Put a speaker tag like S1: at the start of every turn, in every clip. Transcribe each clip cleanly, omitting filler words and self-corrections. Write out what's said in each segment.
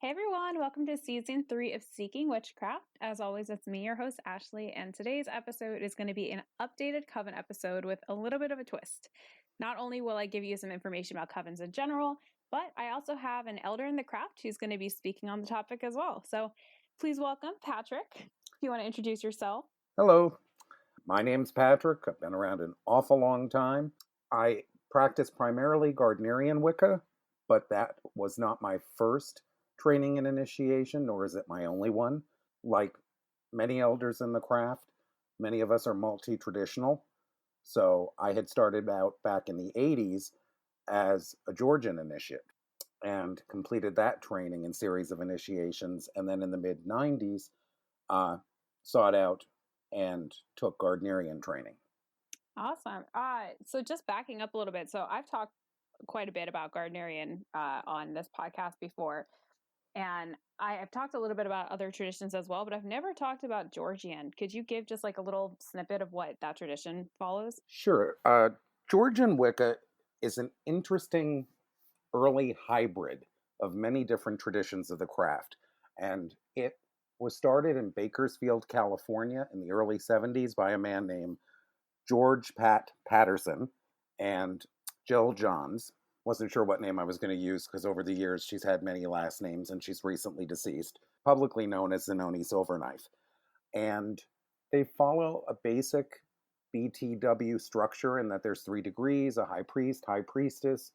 S1: Hey everyone, welcome to season 3 of Seeking Witchcraft. As always, it's me, your host, Ashley, and today's episode is going to be an updated Coven episode with a little bit of a twist. Not only will I give you some information about Covens in general, but I also have an elder in the craft who's going to be speaking on the topic as well. So please welcome Patrick. If you want to introduce yourself.
S2: Hello, my name's Patrick. I've been around an awful long time. I practice primarily Gardnerian Wicca, but that was not my first training and initiation, nor is it my only one. Like many elders in the craft, many of us are multi-traditional. So I had started out back in the 80s as a Georgian initiate and completed that training and series of initiations. And then in the mid 90s, sought out and took Gardnerian training.
S1: Awesome. So just backing up a little bit. So I've talked quite a bit about Gardnerian on this podcast before. And I've talked a little bit about other traditions as well, but I've never talked about Georgian. Could you give just like a little snippet of what that tradition follows?
S2: Sure. Georgian Wicca is an interesting early hybrid of many different traditions of the craft. And it was started in Bakersfield, California in the early 70s by a man named George Patterson and Jill Johns. Wasn't sure what name I was going to use because over the years she's had many last names and she's recently deceased, publicly known as Zanoni Silverknife. And they follow a basic BTW structure in that there's 3 degrees, a high priest, high priestess,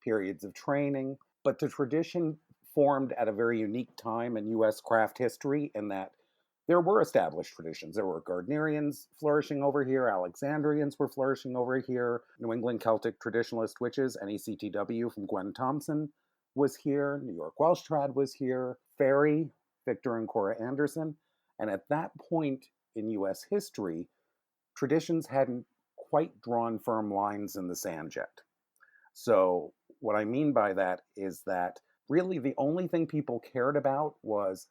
S2: periods of training. But the tradition formed at a very unique time in U.S. craft history in that there were established traditions. There were Gardnerians flourishing over here, Alexandrians were flourishing over here, New England Celtic Traditionalist Witches, NECTW from Gwen Thompson was here, New York Welsh Trad was here, Fairy, Victor and Cora Anderson. And at that point in U.S. history, traditions hadn't quite drawn firm lines in the sand yet. So what I mean by that is that really the only thing people cared about was,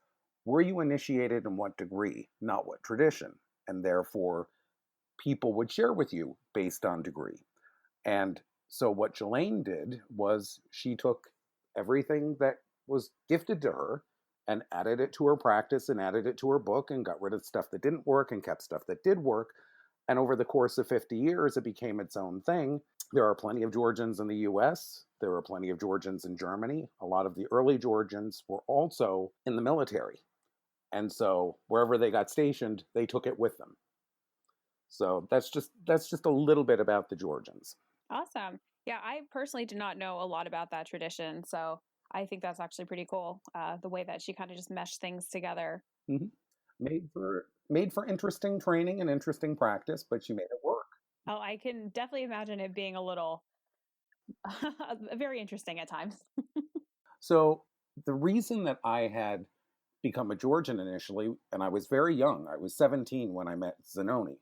S2: were you initiated in what degree, not what tradition? And therefore, people would share with you based on degree. And so what Jelaine did was she took everything that was gifted to her and added it to her practice and added it to her book and got rid of stuff that didn't work and kept stuff that did work. And over the course of 50 years, it became its own thing. There are plenty of Georgians in the US. There are plenty of Georgians in Germany. A lot of the early Georgians were also in the military. And so wherever they got stationed, they took it with them. So that's just a little bit about the Georgians.
S1: Awesome. Yeah, I personally do not know a lot about that tradition. So I think that's actually pretty cool. The way that she kind of just meshed things together.
S2: Mm-hmm. Made for interesting training and interesting practice, but she made it work.
S1: Oh, I can definitely imagine it being a little very interesting at times.
S2: So the reason that I had become a Georgian initially, and I was very young, I was 17 when I met Zanoni,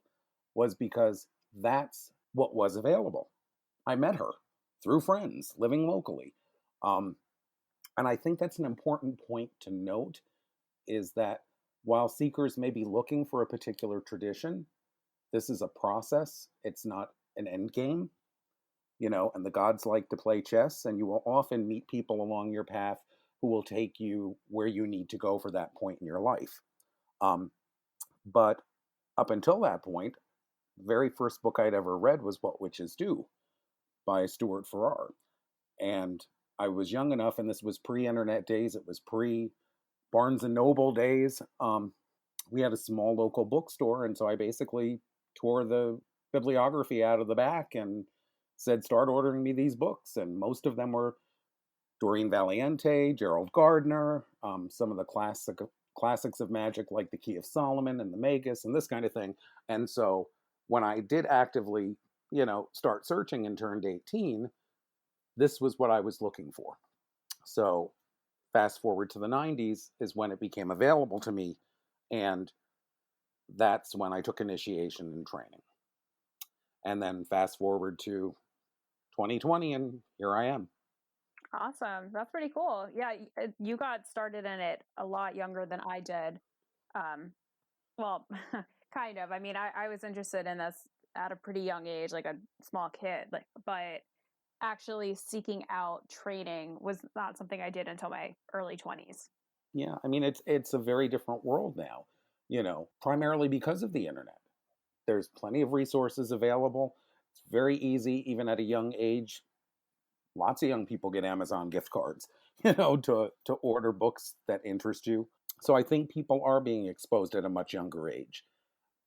S2: was because that's what was available. I met her through friends living locally. And I think that's an important point to note is that while seekers may be looking for a particular tradition, this is a process. It's not an end game, and the gods like to play chess, and you will often meet people along your path who will take you where you need to go for that point in your life. But up until that point, the very first book I'd ever read was What Witches Do by Stuart Farrar. And I was young enough, and this was pre-internet days, it was pre-Barnes and Noble days. We had a small local bookstore, and so I basically tore the bibliography out of the back and said, start ordering me these books. And most of them were Doreen Valiente, Gerald Gardner, some of the classics of magic like the Key of Solomon and the Magus and this kind of thing. And so when I did actively, start searching and turned 18, this was what I was looking for. So fast forward to the 90s is when it became available to me. And that's when I took initiation and training. And then fast forward to 2020, and here I am.
S1: Awesome. That's pretty cool. Yeah, you got started in it a lot younger than I did. Well, kind of. I mean, I was interested in this at a pretty young age, like a small kid. But actually seeking out training was not something I did until my early 20s.
S2: Yeah, I mean, it's a very different world now, primarily because of the internet. There's plenty of resources available. It's very easy, even at a young age. Lots of young people get Amazon gift cards, to order books that interest you. So I think people are being exposed at a much younger age,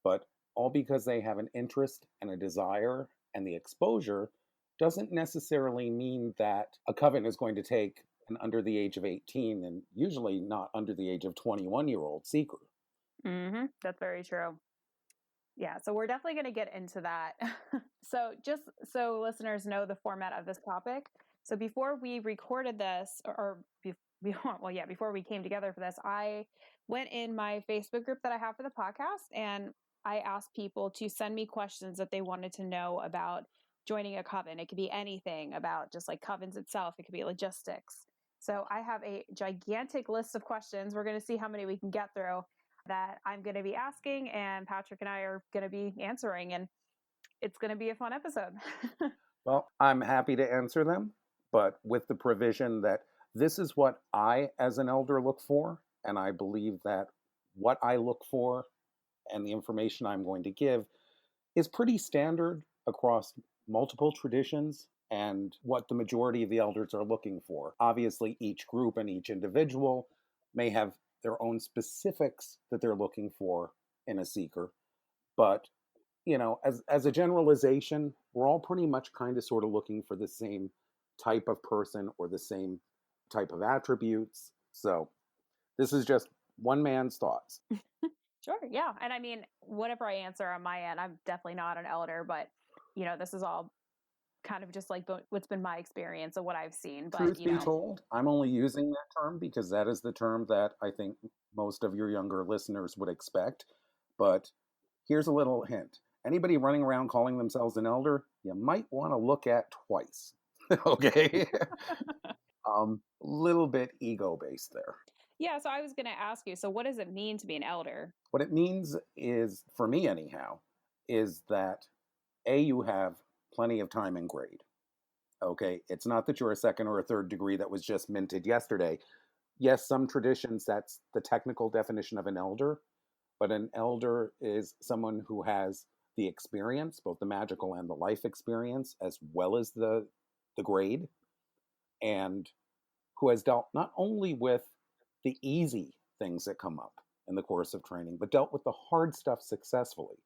S2: but all because they have an interest and a desire, and the exposure doesn't necessarily mean that a coven is going to take an under the age of 18 and usually not under the age of 21-year-old seeker.
S1: That's very true. Yeah, so we're definitely going to get into that. So just so listeners know the format of this topic. So before we recorded this, before we came together for this, I went in my Facebook group that I have for the podcast, and I asked people to send me questions that they wanted to know about joining a coven. It could be anything about just like covens itself. It could be logistics. So I have a gigantic list of questions. We're going to see how many we can get through that I'm going to be asking, and Patrick and I are going to be answering, and it's going to be a fun episode.
S2: Well, I'm happy to answer them, but with the provision that this is what I, as an elder, look for, and I believe that what I look for and the information I'm going to give is pretty standard across multiple traditions and what the majority of the elders are looking for. Obviously, each group and each individual may have their own specifics that they're looking for in a seeker, but as a generalization, we're all pretty much kind of sort of looking for the same type of person or the same type of attributes. So this is just one man's thoughts.
S1: Sure, yeah. And I mean, whatever I answer on my end, I'm definitely not an elder, but this is all kind of just like what's been my experience of what I've seen. But
S2: Truth be told, I'm only using that term because that is the term that I think most of your younger listeners would expect. But here's a little hint. Anybody running around calling themselves an elder, you might want to look at twice. Okay? Little bit ego-based there.
S1: Yeah, so I was going to ask you, so what does it mean to be an elder?
S2: What it means is, for me anyhow, is that you have plenty of time and grade. Okay, it's not that you're a second or a third degree that was just minted yesterday. Yes, some traditions, that's the technical definition of an elder, but an elder is someone who has the experience, both the magical and the life experience, as well as the grade, and who has dealt not only with the easy things that come up in the course of training, but dealt with the hard stuff successfully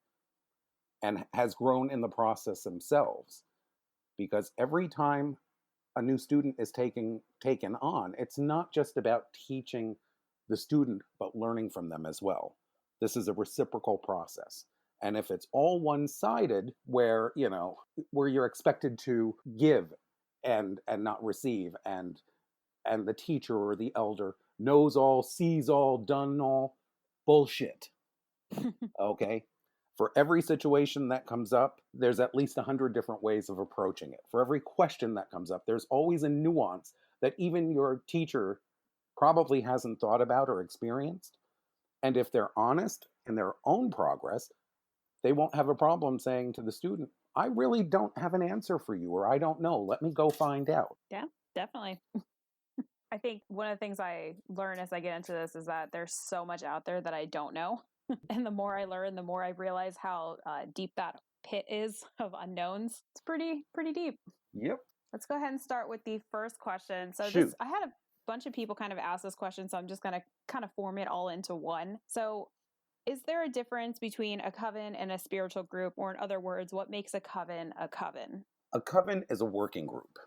S2: and has grown in the process themselves. Because every time a new student is taken on, it's not just about teaching the student, but learning from them as well. This is a reciprocal process. And if it's all one-sided, where you're expected to give and not receive, and the teacher or the elder knows all, sees all, done all, bullshit. Okay? For every situation that comes up, there's at least 100 different ways of approaching it. For every question that comes up, there's always a nuance that even your teacher probably hasn't thought about or experienced. And if they're honest in their own progress, they won't have a problem saying to the student, I really don't have an answer for you, or I don't know. Let me go find out.
S1: Yeah, definitely. I think one of the things I learn as I get into this is that there's so much out there that I don't know. And the more I learn, the more I realize how deep that pit is of unknowns. It's pretty deep.
S2: Yep.
S1: Let's go ahead and start with the first question. So
S2: Shoot.
S1: I had a bunch of people kind of ask this question, so I'm just going to kind of form it all into one. So is there a difference between a coven and a spiritual group? Or in other words, what makes a coven a coven?
S2: A coven is a working group.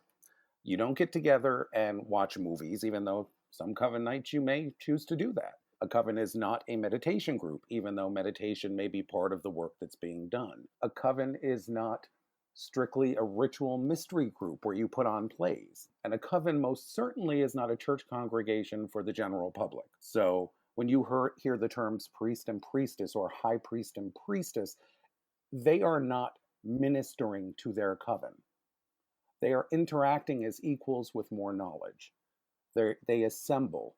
S2: You don't get together and watch movies, even though some coven nights you may choose to do that. A coven is not a meditation group, even though meditation may be part of the work that's being done. A coven is not strictly a ritual mystery group where you put on plays. And a coven most certainly is not a church congregation for the general public. So when you hear the terms priest and priestess or high priest and priestess, they are not ministering to their coven. They are interacting as equals with more knowledge. They assemble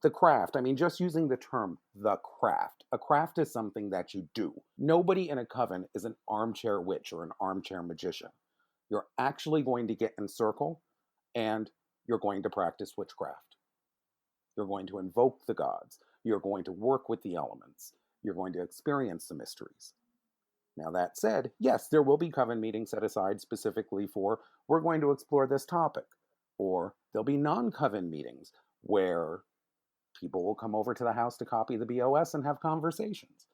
S2: the craft. I mean, just using the term the craft. A craft is something that you do. Nobody in a coven is an armchair witch or an armchair magician. You're actually going to get in circle and you're going to practice witchcraft. You're going to invoke the gods. You're going to work with the elements. You're going to experience the mysteries. Now, that said, yes, there will be coven meetings set aside specifically for, we're going to explore this topic. Or there'll be non-coven meetings where people will come over to the house to copy the BOS and have conversations.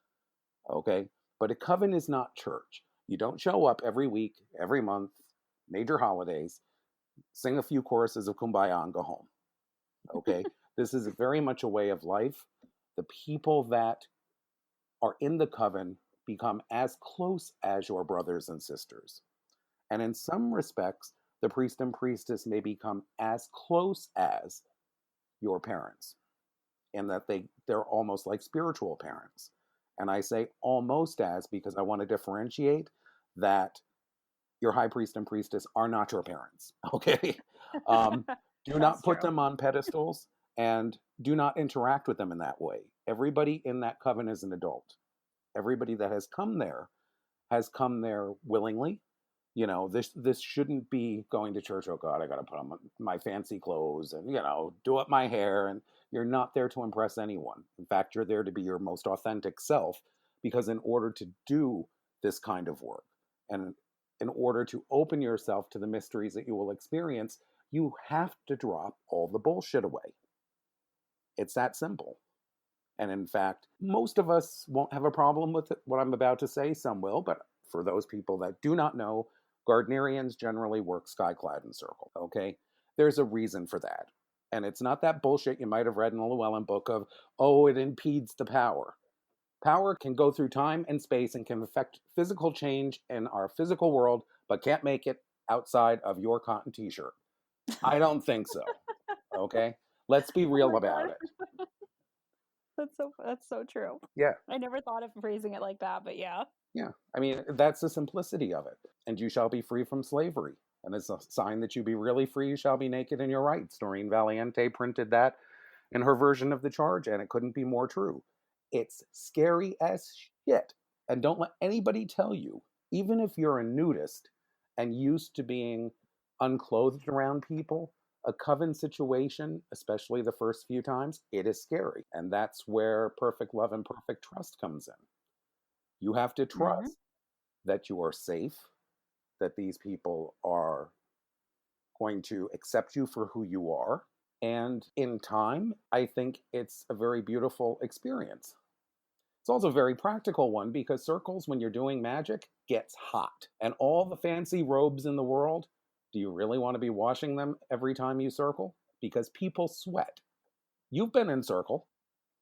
S2: Okay? But a coven is not church. You don't show up every week, every month, major holidays, sing a few choruses of Kumbaya and go home. Okay? This is very much a way of life. The people that are in the coven become as close as your brothers and sisters. And in some respects, the priest and priestess may become as close as your parents, in that they're almost like spiritual parents. And I say almost as because I want to differentiate that your high priest and priestess are not your parents, okay? Do not put them on pedestals and do not interact with them in that way. Everybody in that coven is an adult. Everybody that has come there willingly. You know, this shouldn't be going to church. Oh God, I got to put on my fancy clothes and, do up my hair. And you're not there to impress anyone. In fact, you're there to be your most authentic self, because in order to do this kind of work and in order to open yourself to the mysteries that you will experience, you have to drop all the bullshit away. It's that simple. And in fact, most of us won't have a problem with what I'm about to say. Some will, but for those people that do not know, Gardnerians generally work skyclad in circle, okay? There's a reason for that. And it's not that bullshit you might have read in the Llewellyn book of, oh, it impedes the power. Power can go through time and space and can affect physical change in our physical world, but can't make it outside of your cotton t-shirt. I don't think so, okay? Let's be real about it.
S1: That's so true.
S2: Yeah.
S1: I never thought of phrasing it like that, but yeah.
S2: Yeah. I mean, that's the simplicity of it. And you shall be free from slavery. And it's a sign that you be really free, you shall be naked in your rights. Noreen Valiente printed that in her version of the charge, and it couldn't be more true. It's scary as shit. And don't let anybody tell you, even if you're a nudist and used to being unclothed around people, a coven situation, especially the first few times, it is scary. And that's where perfect love and perfect trust comes in. You have to trust that you are safe, that these people are going to accept you for who you are. And in time, I think it's a very beautiful experience. It's also a very practical one, because circles, when you're doing magic, gets hot. And all the fancy robes in the world, do you really want to be washing them every time you circle? Because people sweat. You've been in circle.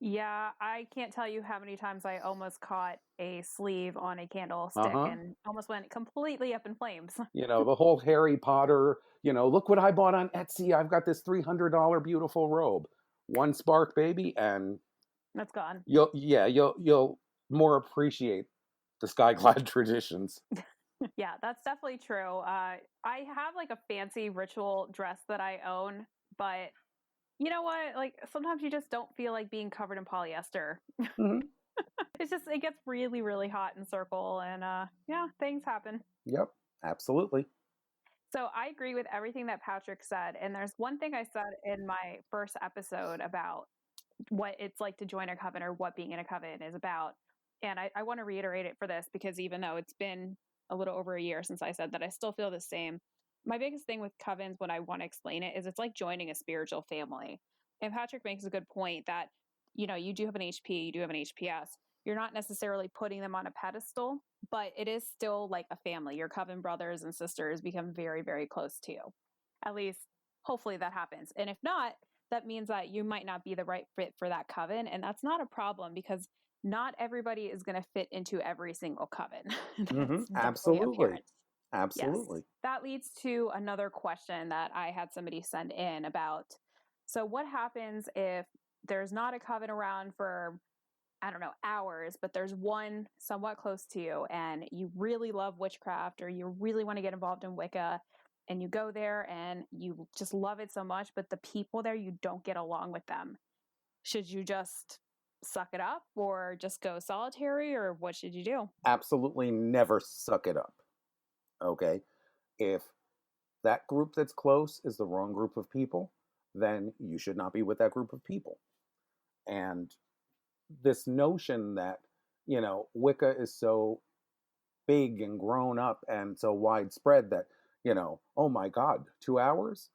S1: Yeah, I can't tell you how many times I almost caught a sleeve on a candlestick and almost went completely up in flames.
S2: The whole Harry Potter, look what I bought on Etsy. I've got this $300 beautiful robe. One spark, baby, and
S1: that's gone.
S2: You'll more appreciate the skyclad traditions.
S1: Yeah, that's definitely true. I have like a fancy ritual dress that I own, but you know what? Like sometimes you just don't feel like being covered in polyester.
S2: Mm-hmm.
S1: It gets really, really hot in circle, and yeah, things happen.
S2: Yep, absolutely.
S1: So I agree with everything that Patrick said. And there's one thing I said in my first episode about what it's like to join a coven, or what being in a coven is about. And I want to reiterate it for this, because even though it's been a little over a year since I said that, I still feel the same. My biggest thing with covens, when I want to explain it, is it's like joining a spiritual family. And Patrick makes a good point that, you do have an HP, you do have an HPS. You're not necessarily putting them on a pedestal, but it is still like a family. Your coven brothers and sisters become very, very close to you. At least, hopefully that happens. And if not, that means that you might not be the right fit for that coven. And that's not a problem, because not everybody is going to fit into every single coven.
S2: Absolutely. Absolutely.
S1: Yes. That leads to another question that I had somebody send in about. So what happens if there's not a coven around for, I don't know, hours, but there's one somewhat close to you, and you really love witchcraft, or you really want to get involved in Wicca, and you go there and you just love it so much, but the people there, you don't get along with them. Should you just suck it up, or just go solitary, or what should you do?
S2: Absolutely never suck it up. Okay? If that group that's close is the wrong group of people, then you should not be with that group of people. And this notion that, Wicca is so big and grown up and so widespread that, oh my God, 2 hours?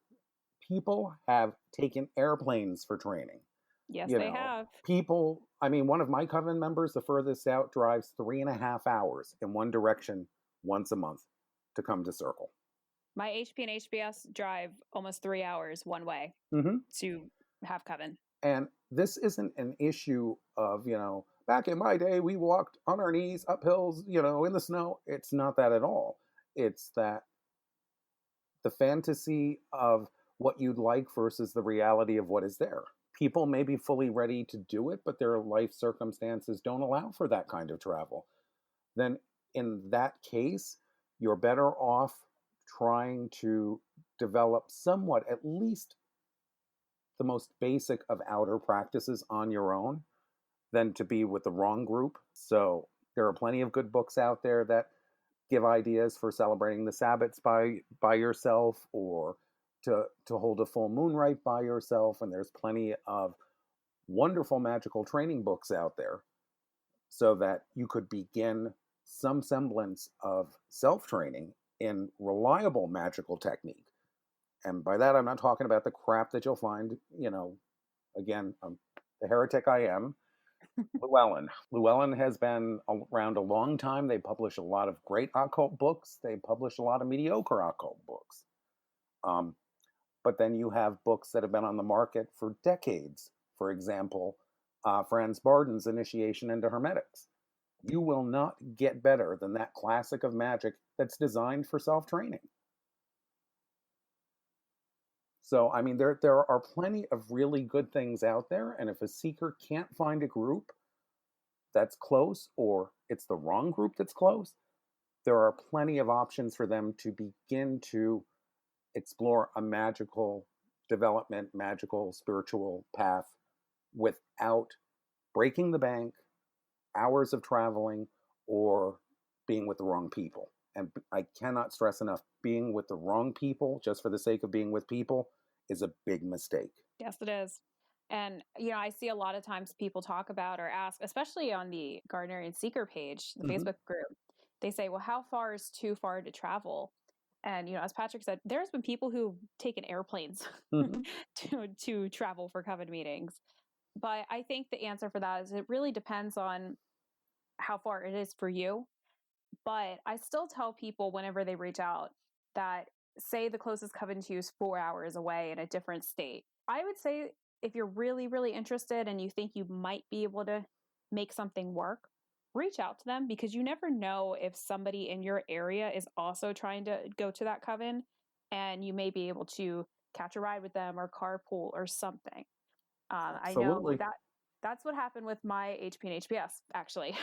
S2: People have taken airplanes for training.
S1: Yes, they have.
S2: People, one of my coven members, the furthest out, drives 3.5 hours in one direction once a month to come to Circle.
S1: My HP and HBS drive almost 3 hours one way to have coven.
S2: And this isn't an issue of, back in my day, we walked on our knees up hills, in the snow. It's not that at all. It's that the fantasy of what you'd like versus the reality of what is there. People may be fully ready to do it, but their life circumstances don't allow for that kind of travel. Then in that case, you're better off trying to develop somewhat, at least the most basic of outer practices on your own than to be with the wrong group. So there are plenty of good books out there that give ideas for celebrating the Sabbats by yourself, or to hold a full moon rite by yourself. And there's plenty of wonderful magical training books out there so that you could begin some semblance of self-training in reliable magical technique. And by that, I'm not talking about the crap that you'll find, again, the heretic I am, Llewellyn. Llewellyn has been around a long time. They publish a lot of great occult books. They publish a lot of mediocre occult books. But then you have books that have been on the market for decades. For example, Franz Bardon's Initiation into Hermetics. You will not get better than that classic of magic that's designed for self-training. So, there are plenty of really good things out there. And if a seeker can't find a group that's close, or it's the wrong group that's close, there are plenty of options for them to begin to explore a magical development, magical spiritual path without breaking the bank, hours of traveling, or being with the wrong people. And I cannot stress enough, being with the wrong people just for the sake of being with people is a big mistake.
S1: Yes, it is. And, I see a lot of times people talk about or ask, especially on the Gardnerian Seeker page, the Facebook group, they say, well, how far is too far to travel? And, as Patrick said, there's been people who've taken airplanes to travel for coven meetings. But I think the answer for that is it really depends on how far it is for you. But I still tell people whenever they reach out that, say the closest coven to you is 4 hours away in a different state. I would say if you're really, really interested and you think you might be able to make something work, reach out to them, because you never know if somebody in your area is also trying to go to that coven, and you may be able to catch a ride with them or carpool or something. I know that's what happened with my HP and HBS, actually.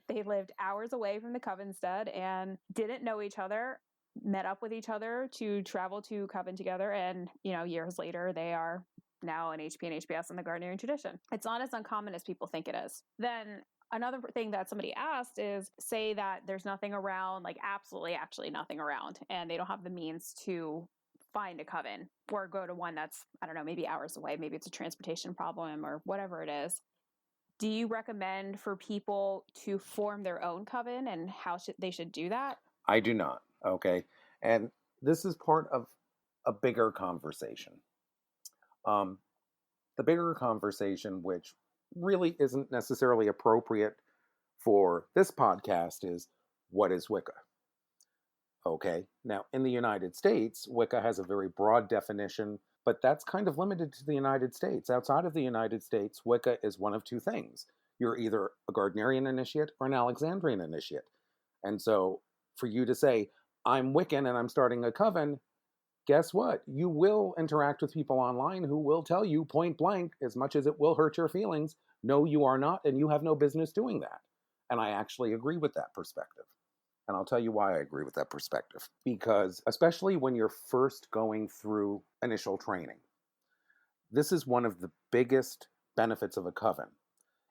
S1: They lived hours away from the Covenstead and didn't know each other, met up with each other to travel to Coven together. And, years later, they are now an HP and HBS in the Gardnerian tradition. It's not as uncommon as people think it is. Then another thing that somebody asked is, say that there's nothing around, like absolutely actually nothing around, and they don't have the means to find a coven or go to one that's, I don't know, maybe hours away. Maybe it's a transportation problem or whatever it is. Do you recommend for people to form their own coven, and how they should do that?
S2: I do not. Okay. And this is part of a bigger conversation. The bigger conversation, which really isn't necessarily appropriate for this podcast, is what is Wicca? Okay. Now, in the United States, Wicca has a very broad definition, but that's kind of limited to the United States. Outside of the United States, Wicca is one of two things. You're either a Gardnerian initiate or an Alexandrian initiate. And so for you to say, I'm Wiccan and I'm starting a coven, guess what? You will interact with people online who will tell you point blank, as much as it will hurt your feelings, no, you are not, and you have no business doing that. And I actually agree with that perspective. And I'll tell you why I agree with that perspective. Because especially when you're first going through initial training, this is one of the biggest benefits of a coven,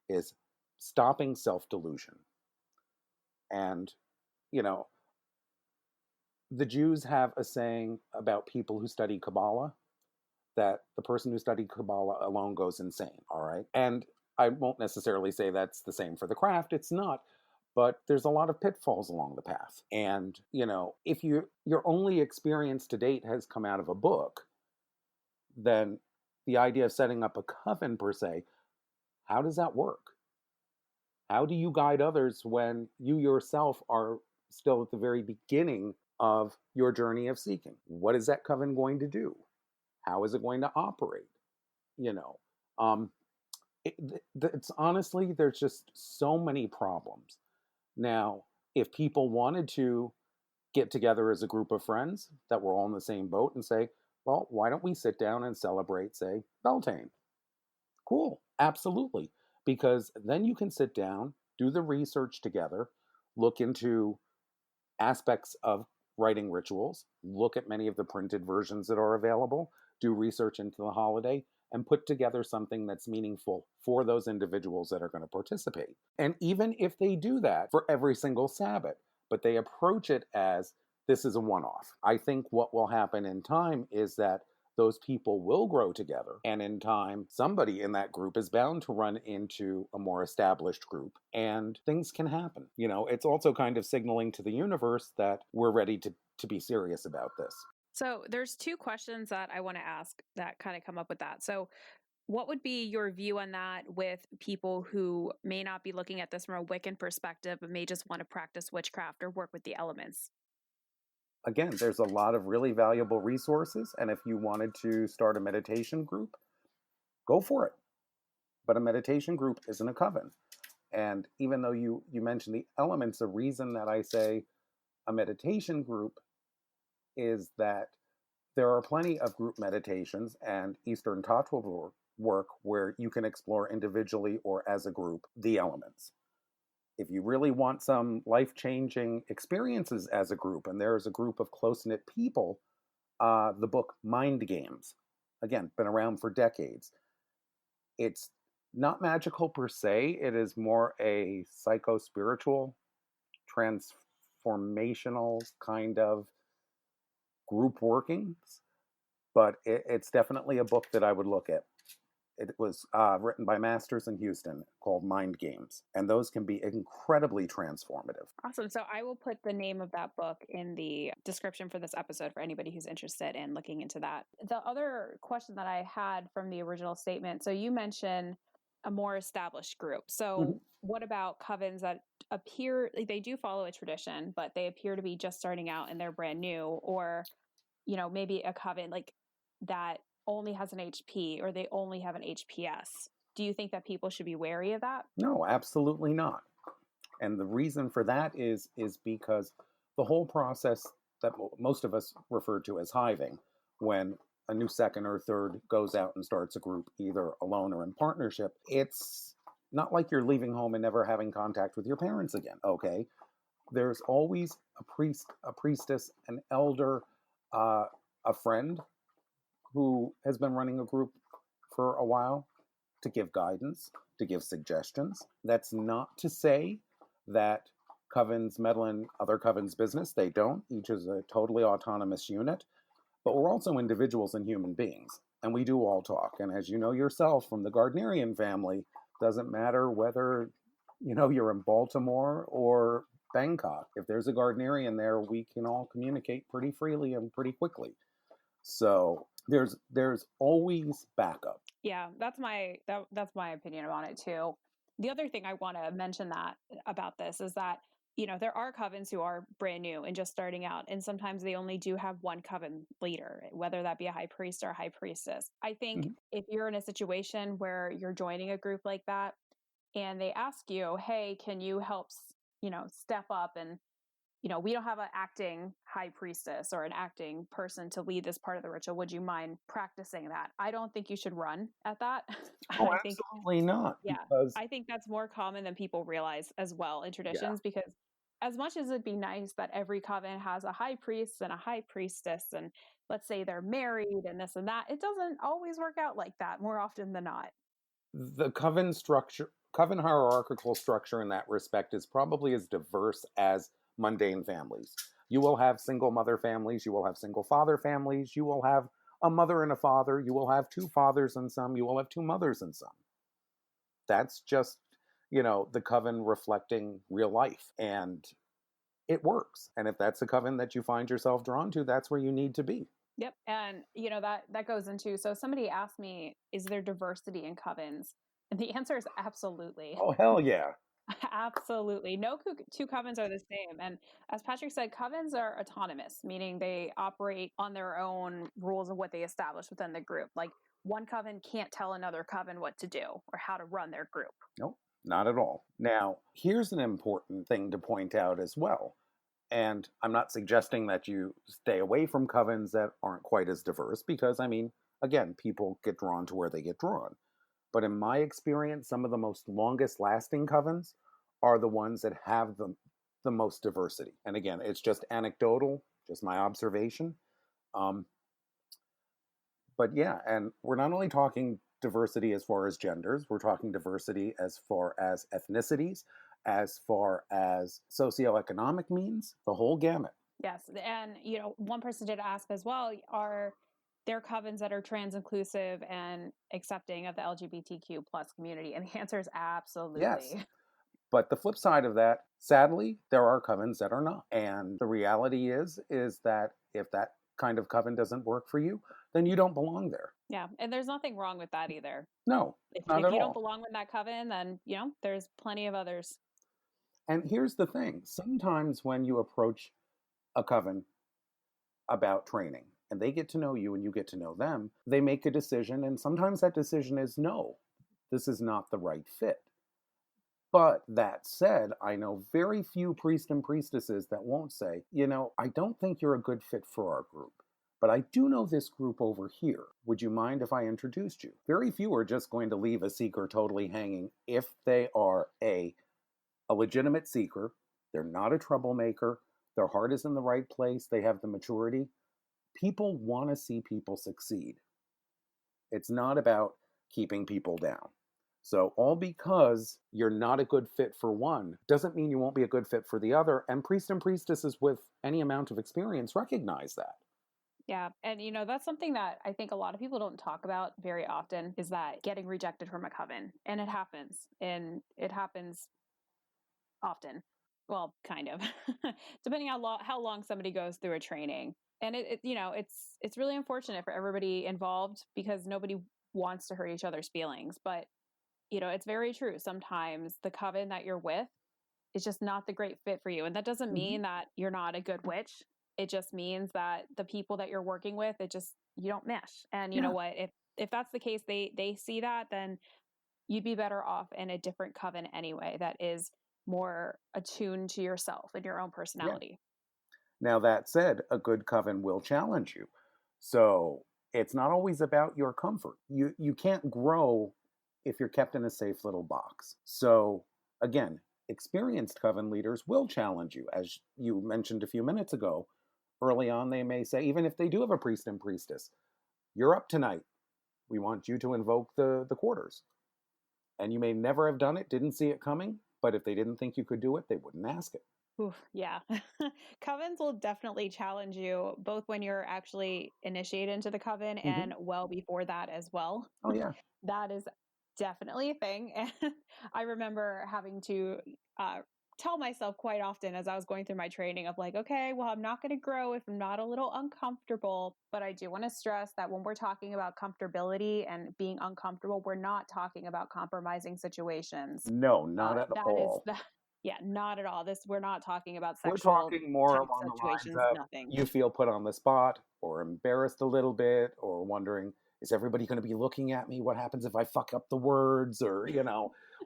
S2: is stopping self-delusion. And, the Jews have a saying about people who study Kabbalah, that the person who studied Kabbalah alone goes insane, all right? And I won't necessarily say that's the same for the craft. It's not. But there's a lot of pitfalls along the path. And, if your only experience to date has come out of a book, then the idea of setting up a coven per se, how does that work? How do you guide others when you yourself are still at the very beginning of your journey of seeking? What is that coven going to do? How is it going to operate? You know, um, it's honestly, there's just so many problems. Now, if people wanted to get together as a group of friends that were all in the same boat and say, well, why don't we sit down and celebrate, say, Beltane? Cool, absolutely. Because then you can sit down, do the research together, look into aspects of writing rituals, look at many of the printed versions that are available, do research into the holiday, and put together something that's meaningful for those individuals that are going to participate. And even if they do that for every single Sabbath, but they approach it as this is a one off, I think what will happen in time is that those people will grow together. And in time, somebody in that group is bound to run into a more established group and things can happen. It's also kind of signaling to the universe that we're ready to be serious about this.
S1: So there's two questions that I want to ask that kind of come up with that. So what would be your view on that with people who may not be looking at this from a Wiccan perspective, but may just want to practice witchcraft or work with the elements?
S2: Again, there's a lot of really valuable resources. And if you wanted to start a meditation group, go for it. But a meditation group isn't a coven. And even though you mentioned the elements, the reason that I say a meditation group is that there are plenty of group meditations and Eastern Tattva work where you can explore individually or as a group the elements. If you really want some life-changing experiences as a group, and there's a group of close-knit people, the book Mind Games, again, been around for decades. It's not magical per se. It is more a psycho-spiritual, transformational kind of group workings, but it's definitely a book that I would look at. It was written by masters in Houston called Mind Games, and those can be incredibly transformative.
S1: Awesome. So I will put the name of that book in the description for this episode for anybody who's interested in looking into that. The other question that I had from the original statement, so you mentioned a more established group. So what about covens that appear, like they do follow a tradition, but they appear to be just starting out and they're brand new, or, maybe a coven like that only has an HP or they only have an HPS. Do you think that people should be wary of that?
S2: No, absolutely not. And the reason for that is because the whole process that most of us refer to as hiving, when a new second or third goes out and starts a group, either alone or in partnership, it's not like you're leaving home and never having contact with your parents again, okay? There's always a priest, a priestess, an elder, a friend who has been running a group for a while to give guidance, to give suggestions. That's not to say that covens meddle in other covens' business. They don't. Each is a totally autonomous unit. But we're also individuals and human beings, and we do all talk. And as you know yourself from the Gardnerian family, doesn't matter whether you're in Baltimore or Bangkok. If there's a Gardnerian there, we can all communicate pretty freely and pretty quickly. So there's always backup.
S1: Yeah, that's my opinion on it too. The other thing I want to mention that about this is that there are covens who are brand new and just starting out, and sometimes they only do have one coven leader, whether that be a high priest or a high priestess. I think if you're in a situation where you're joining a group like that and they ask you, "Hey, can you help, step up and we don't have an acting high priestess or an acting person to lead this part of the ritual. Would you mind practicing that?" I don't think you should run at that.
S2: Oh,
S1: I think,
S2: absolutely not.
S1: yeah,
S2: Because
S1: I think that's more common than people realize as well in
S2: yeah,
S1: traditions, because as much as it'd be nice that every coven has a high priest and a high priestess, and let's say they're married and this and that, it doesn't always work out like that more often than not.
S2: the coven hierarchical structure in that respect is probably as diverse as mundane families. You will have single mother families. You will have single father families. You will have a mother and a father. You will have two fathers and some. You will have two mothers and some. That's just, the coven reflecting real life. And it works. And if that's the coven that you find yourself drawn to, that's where you need to be.
S1: Yep. And that goes into, so somebody asked me, is there diversity in covens? And the answer is absolutely.
S2: Oh, hell yeah.
S1: Absolutely. No two covens are the same. And as Patrick said, covens are autonomous, meaning they operate on their own rules of what they establish within the group. Like one coven can't tell another coven what to do or how to run their group.
S2: Nope, not at all. Now, here's an important thing to point out as well. And I'm not suggesting that you stay away from covens that aren't quite as diverse because, again, people get drawn to where they get drawn. But in my experience, some of the most longest lasting covens are the ones that have the most diversity. And again, it's just anecdotal, just my observation. But yeah, and we're not only talking diversity as far as genders, we're talking diversity as far as ethnicities, as far as socioeconomic means, the whole gamut.
S1: Yes. And, one person did ask as well, are there covens that are trans inclusive and accepting of the LGBTQ plus community? And the answer is absolutely.
S2: Yes. But the flip side of that, sadly, there are covens that are not. And the reality is that if that kind of coven doesn't work for you, then you don't belong there.
S1: Yeah. And there's nothing wrong with that either.
S2: No,
S1: If
S2: not at
S1: you
S2: all.
S1: don't belong with that coven, then, there's plenty of others.
S2: And here's the thing. Sometimes when you approach a coven about training and they get to know you and you get to know them, they make a decision. And sometimes that decision is no, this is not the right fit. But that said, I know very few priests and priestesses that won't say, I don't think you're a good fit for our group, but I do know this group over here. Would you mind if I introduced you? Very few are just going to leave a seeker totally hanging if they are a legitimate seeker, they're not a troublemaker, their heart is in the right place, they have the maturity. People want to see people succeed. It's not about keeping people down. So all because you're not a good fit for one doesn't mean you won't be a good fit for the other. And priests and priestesses with any amount of experience recognize that.
S1: Yeah. And, that's something that I think a lot of people don't talk about very often is that getting rejected from a coven. And it happens. And it happens often. Well, kind of, depending on how long somebody goes through a training. And it's really unfortunate for everybody involved because nobody wants to hurt each other's feelings. But it's very true. Sometimes the coven that you're with is just not the great fit for you. And that doesn't mean that you're not a good witch. It just means that the people that you're working with, you don't mesh. And you know what? If that's the case, they see that, then you'd be better off in a different coven anyway, that is more attuned to yourself and your own personality.
S2: Now, that said, a good coven will challenge you. So it's not always about your comfort. You can't grow if you're kept in a safe little box. So again, experienced coven leaders will challenge you. As you mentioned a few minutes ago, early on they may say, even if they do have a priest and priestess, you're up tonight. We want you to invoke the quarters. And you may never have done it, didn't see it coming, but if they didn't think you could do it, they wouldn't ask it.
S1: Oof, yeah. Covens will definitely challenge you both when you're actually initiated into the coven and well before that as well.
S2: Oh, yeah.
S1: That is definitely a thing. And I remember having to tell myself quite often as I was going through my training of like, okay, well, I'm not going to grow if I'm not a little uncomfortable. But I do want to stress that when we're talking about comfortability and being uncomfortable, we're not talking about compromising situations.
S2: No, not at all.
S1: Yeah, not at all. We're not talking about
S2: We're
S1: sexual
S2: talking more
S1: type
S2: along the lines
S1: situations,
S2: of
S1: nothing.
S2: you feel put on the spot or embarrassed a little bit or wondering, is everybody going to be looking at me? What happens if I fuck up the words? Or,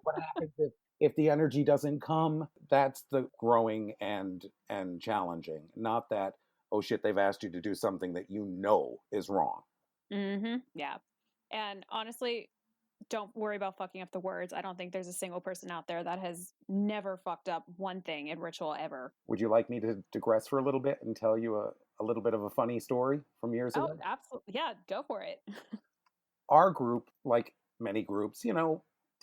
S2: what happens if the energy doesn't come? That's the growing and challenging. Not that, oh shit, they've asked you to do something that is wrong.
S1: Yeah. And honestly, don't worry about fucking up the words. I don't think there's a single person out there that has never fucked up one thing in ritual ever.
S2: Would you like me to digress for a little bit and tell you a little bit of a funny story from years ago?
S1: Oh, absolutely. Yeah, go for it.
S2: Our group, like many groups,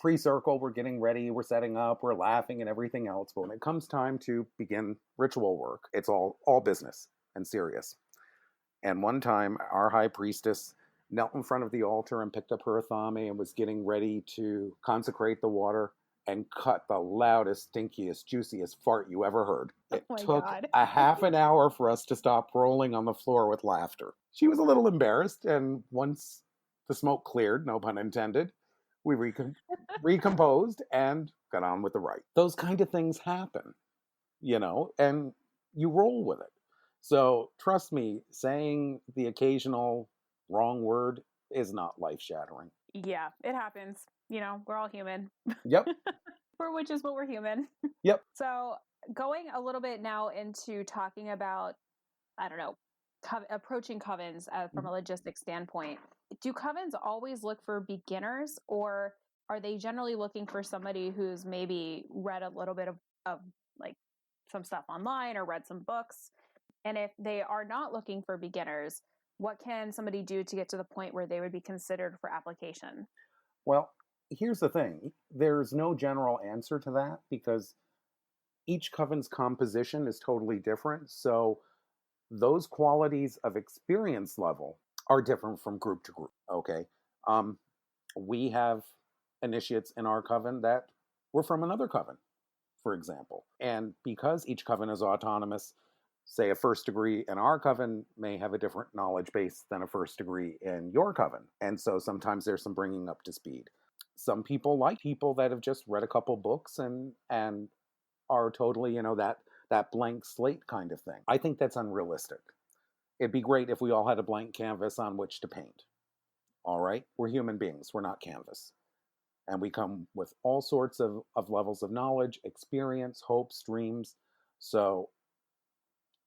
S2: pre-circle, we're getting ready, we're setting up, we're laughing and everything else. But when it comes time to begin ritual work, it's all business and serious. And one time, our high priestess knelt in front of the altar and picked up her athame and was getting ready to consecrate the water and cut the loudest, stinkiest, juiciest fart you ever heard. It took
S1: God.
S2: a half an hour for us to stop rolling on the floor with laughter. She was a little embarrassed, and once the smoke cleared, no pun intended, we recomposed and got on with the rite. Those kind of things happen, and you roll with it. So trust me, saying the occasional wrong word is not life-shattering.
S1: Yeah, it happens. We're all human.
S2: Yep.
S1: For which is what we're human.
S2: Yep.
S1: So going a little bit now into talking about, I don't know, approaching covens from a logistics standpoint. Do covens always look for beginners, or are they generally looking for somebody who's maybe read a little bit of like some stuff online or read some books? And if they are not looking for beginners, what can somebody do to get to the point where they would be considered for application?
S2: Well, here's the thing. There's no general answer to that because each coven's composition is totally different. So those qualities of experience level are different from group to group. Okay. We have initiates in our coven that were from another coven, for example. And because each coven is autonomous, say a first degree in our coven may have a different knowledge base than a first degree in your coven. And so sometimes there's some bringing up to speed. Some people like people that have just read a couple books and are totally, that blank slate kind of thing. I think that's unrealistic. It'd be great if we all had a blank canvas on which to paint. All right? We're human beings. We're not canvas. And we come with all sorts of levels of knowledge, experience, hopes, dreams. So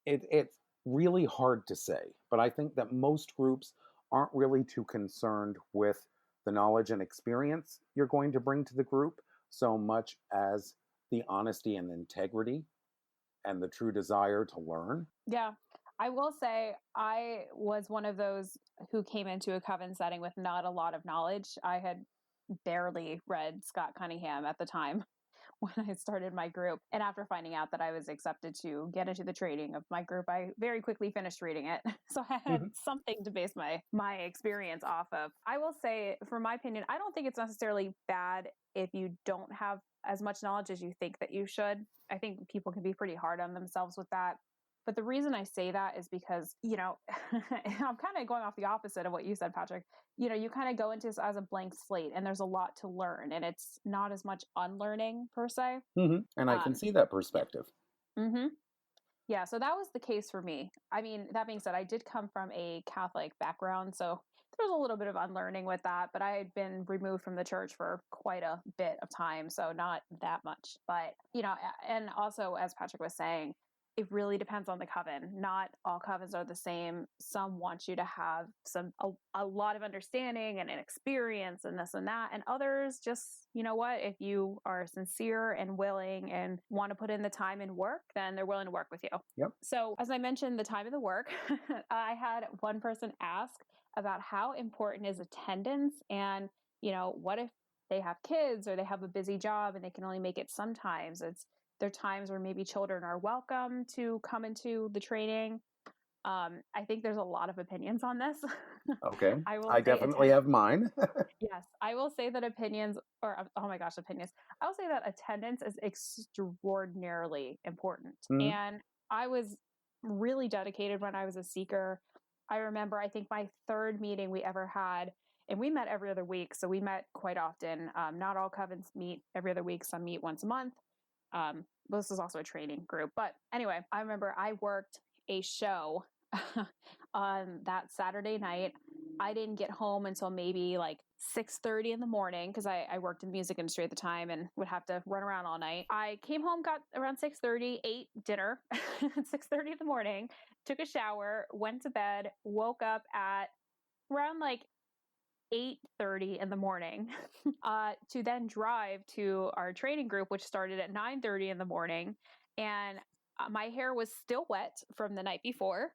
S2: it's really hard to say. But I think that most groups aren't really too concerned with the knowledge and experience you're going to bring to the group so much as the honesty and integrity and the true desire to learn.
S1: Yeah. I will say I was one of those who came into a coven setting with not a lot of knowledge. I had barely read Scott Cunningham at the time when I started my group. And after finding out that I was accepted to get into the training of my group, I very quickly finished reading it. So I had something to base my experience off of. I will say, from my opinion, I don't think it's necessarily bad if you don't have as much knowledge as you think that you should. I think people can be pretty hard on themselves with that. But the reason I say that is because, I'm kind of going off the opposite of what you said, Patrick. You kind of go into this as a blank slate and there's a lot to learn and it's not as much unlearning per se.
S2: And I can see that perspective.
S1: Yeah, so that was the case for me. I mean, that being said, I did come from a Catholic background, so there was a little bit of unlearning with that, but I had been removed from the church for quite a bit of time, so not that much. But, and also, as Patrick was saying, it really depends on the coven. Not all covens are the same. Some want you to have a lot of understanding and an experience and this and that. And others just, if you are sincere and willing and want to put in the time and work, then they're willing to work with you.
S2: Yep.
S1: So as I mentioned, the time of the work, I had one person ask about how important is attendance and, what if they have kids or they have a busy job and they can only make it sometimes. There are times where maybe children are welcome to come into the training. I think there's a lot of opinions on this.
S2: Okay. I definitely have mine.
S1: Yes. I will say that opinions. I will say that attendance is extraordinarily important. And I was really dedicated when I was a seeker. I remember, I think my third meeting we ever had, and we met every other week. So we met quite often. Not all covens meet every other week. Some meet once a month. This is also a training group. But anyway, I remember I worked a show on that Saturday night. I didn't get home until maybe like 6:30 in the morning because I worked in the music industry at the time and would have to run around all night. I came home, got around 6:30, ate dinner at 6:30 in the morning, took a shower, went to bed, woke up at around like 8:30 in the morning to then drive to our training group, which started at 9:30 in the morning. And my hair was still wet from the night before,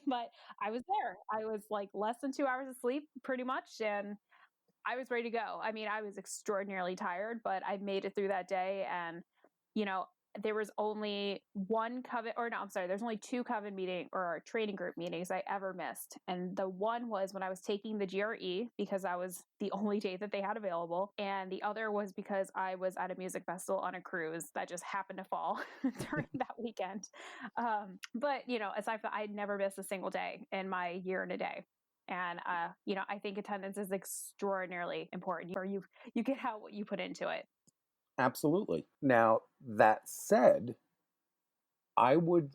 S1: but I was there. I was like less than 2 hours of sleep pretty much. And I was ready to go. I mean, I was extraordinarily tired, but I made it through that day. And, you know, there was only one Coven, or no, I'm sorry, there's only 2 Coven meeting or training group meetings I ever missed. And the one was when I was taking the GRE, because that was the only day that they had available. And the other was because I was at a music festival on a cruise that just happened to fall during that weekend. But, you know, aside from that, I'd never missed a single day in my year and a day. And, you know, I think attendance is extraordinarily important, or you get out what you put into it.
S2: Absolutely. Now, that said, I would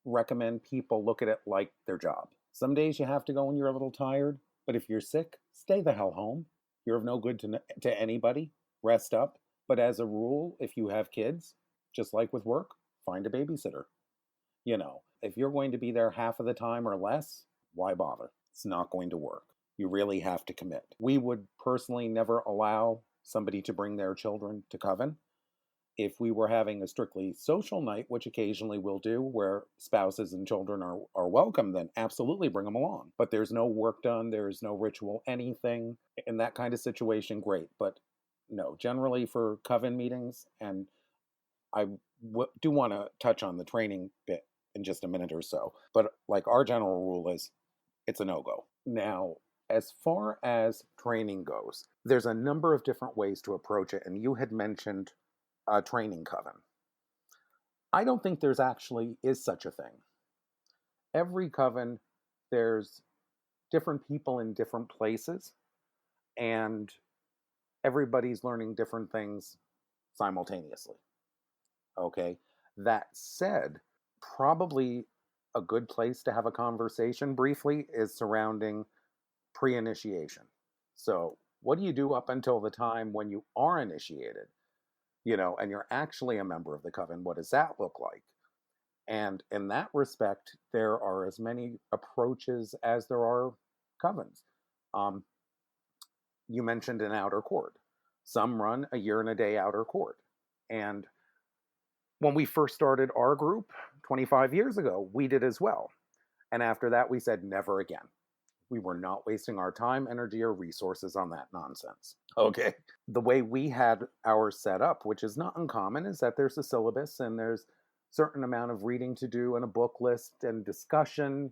S2: recommend people look at it like their job. Some days you have to go when you're a little tired, but if you're sick, stay the hell home. You're of no good to anybody. Rest up. But as a rule, if you have kids, just like with work, find a babysitter. You know, if you're going to be there half of the time or less, why bother? It's not going to work. You really have to commit. We would personally never allow somebody to bring their children to Coven. If we were having a strictly social night, which occasionally we'll do, where spouses and children are welcome, then absolutely bring them along. But there's no work done, there's no ritual, anything. In that kind of situation, great. But no, generally for Coven meetings, and I do want to touch on the training bit in just a minute or so. But like our general rule is, it's a no-go. Now, as far as training goes, there's a number of different ways to approach it. And you had mentioned a training coven. I don't think there's actually is such a thing. Every coven, there's different people in different places, and everybody's learning different things simultaneously. Okay. That said, probably a good place to have a conversation briefly is surrounding pre-initiation. So, what do you do up until the time when you are initiated? You know, and you're actually a member of the coven. What does that look like? And in that respect, there are as many approaches as there are covens. Um, you mentioned an outer court. Some run a year and a day outer court. And when we first started our group 25 years ago, we did as well. And after that, we said never again. We were not wasting our time, energy, or resources on that nonsense. Okay. The way we had ours set up, which is not uncommon, is that there's a syllabus and there's a certain amount of reading to do and a book list and discussion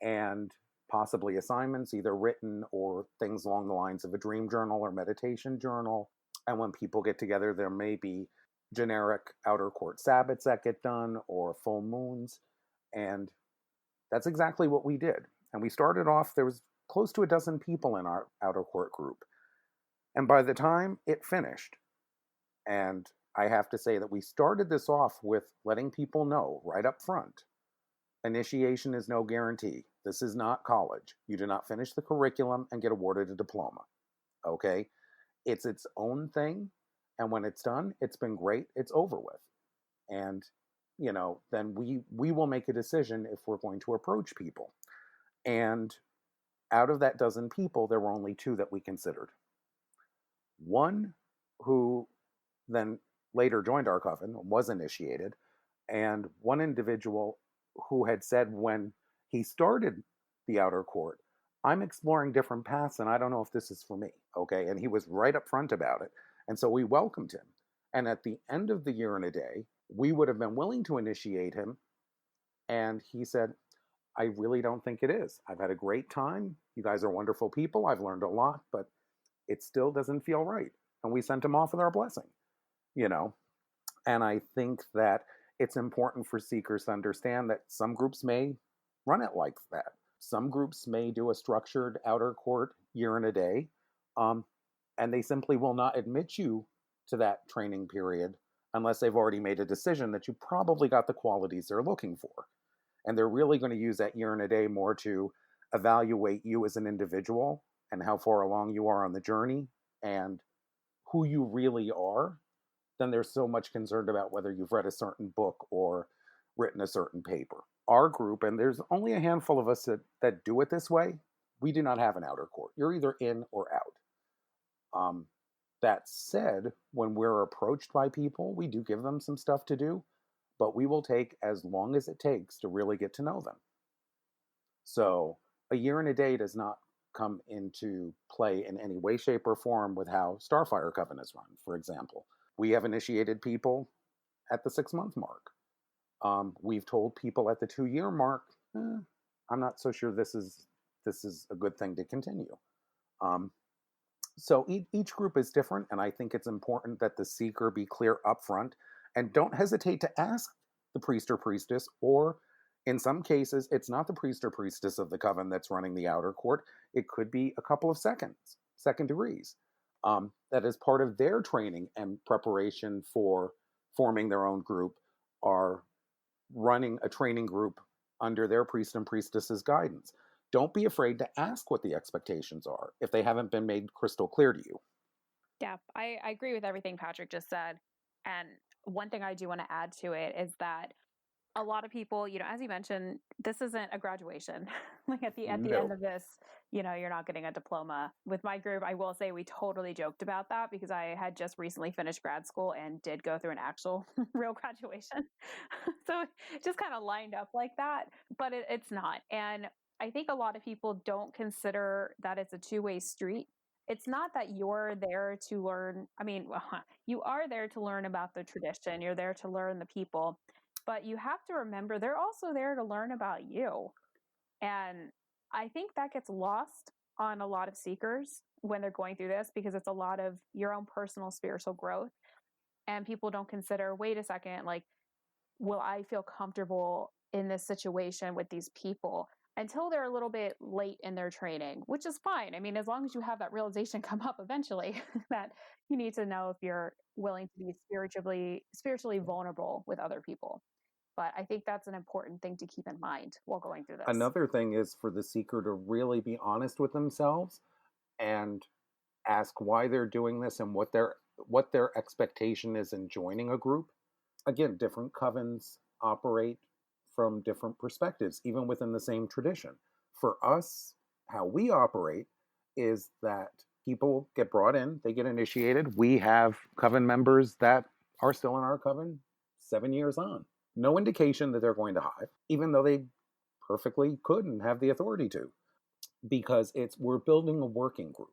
S2: and possibly assignments, either written or things along the lines of a dream journal or meditation journal. And when people get together, there may be generic outer court Sabbats that get done or full moons. And that's exactly what we did. And we started off, there was close to a dozen people in our outer court group. And by the time it finished, and I have to say that we started this off with letting people know right up front, initiation is no guarantee. This is not college. You do not finish the curriculum and get awarded a diploma. Okay? It's its own thing. And when it's done, it's been great. It's over with. And, you know, then we will make a decision if we're going to approach people. And out of that dozen people, there were only 2 that we considered. One who then later joined our coven, was initiated, and one individual who had said when he started the outer court, I'm exploring different paths and I don't know if this is for me. Okay. And he was right up front about it. And so we welcomed him. And at the end of the year and a day, we would have been willing to initiate him. And he said, I really don't think it is. I've had a great time. You guys are wonderful people. I've learned a lot, but it still doesn't feel right. And we sent him off with our blessing, you know. And I think that it's important for seekers to understand that some groups may run it like that. Some groups may do a structured outer court year and a day, and they simply will not admit you to that training period unless they've already made a decision that you probably got the qualities they're looking for. And they're really going to use that year and a day more to evaluate you as an individual and how far along you are on the journey and who you really are than they're so much concerned about whether you've read a certain book or written a certain paper. Our group, and there's only a handful of us that do it this way, we do not have an outer court. You're either in or out. That said, when we're approached by people, we do give them some stuff to do, but we will take as long as it takes to really get to know them. So a year and a day does not come into play in any way, shape, or form with how Starfire Coven is run, for example. We have initiated people at the 6-month mark. We've told people at the 2-year mark, I'm not so sure this is a good thing to continue. So each group is different, and I think it's important that the seeker be clear upfront and don't hesitate to ask the priest or priestess, or in some cases, it's not the priest or priestess of the coven that's running the outer court. It could be a couple of second degrees. That is part of their training and preparation for forming their own group, are running a training group under their priest and priestess's guidance. Don't be afraid to ask what the expectations are if they haven't been made crystal clear to you.
S1: Yeah, I agree with everything Patrick just said. And one thing I do want to add to it is that a lot of people, as you mentioned, this isn't a graduation. Like at the end of this, you're not getting a diploma. With my group, I will say we totally joked about that because I had just recently finished grad school and did go through an actual real graduation. So it just kind of lined up like that, but it's not. And I think a lot of people don't consider that it's a two-way street. It's not that you're there to learn. I mean, you are there to learn about the tradition. You're there to learn the people. But you have to remember they're also there to learn about you. And I think that gets lost on a lot of seekers when they're going through this because it's a lot of your own personal spiritual growth. And people don't consider, wait a second, like, will I feel comfortable in this situation with these people until they're a little bit late in their training, which is fine. I mean, as long as you have that realization come up eventually that you need to know if you're willing to be spiritually vulnerable with other people. But I think that's an important thing to keep in mind while going through this.
S2: Another thing is for the seeker to really be honest with themselves and ask why they're doing this and what their expectation is in joining a group. Again, different covens operate from different perspectives, even within the same tradition. For us, how we operate is that people get brought in, they get initiated. We have coven members that are still in our coven 7 years on. No indication that they're going to hive, even though they perfectly could and have the authority to, because we're building a working group.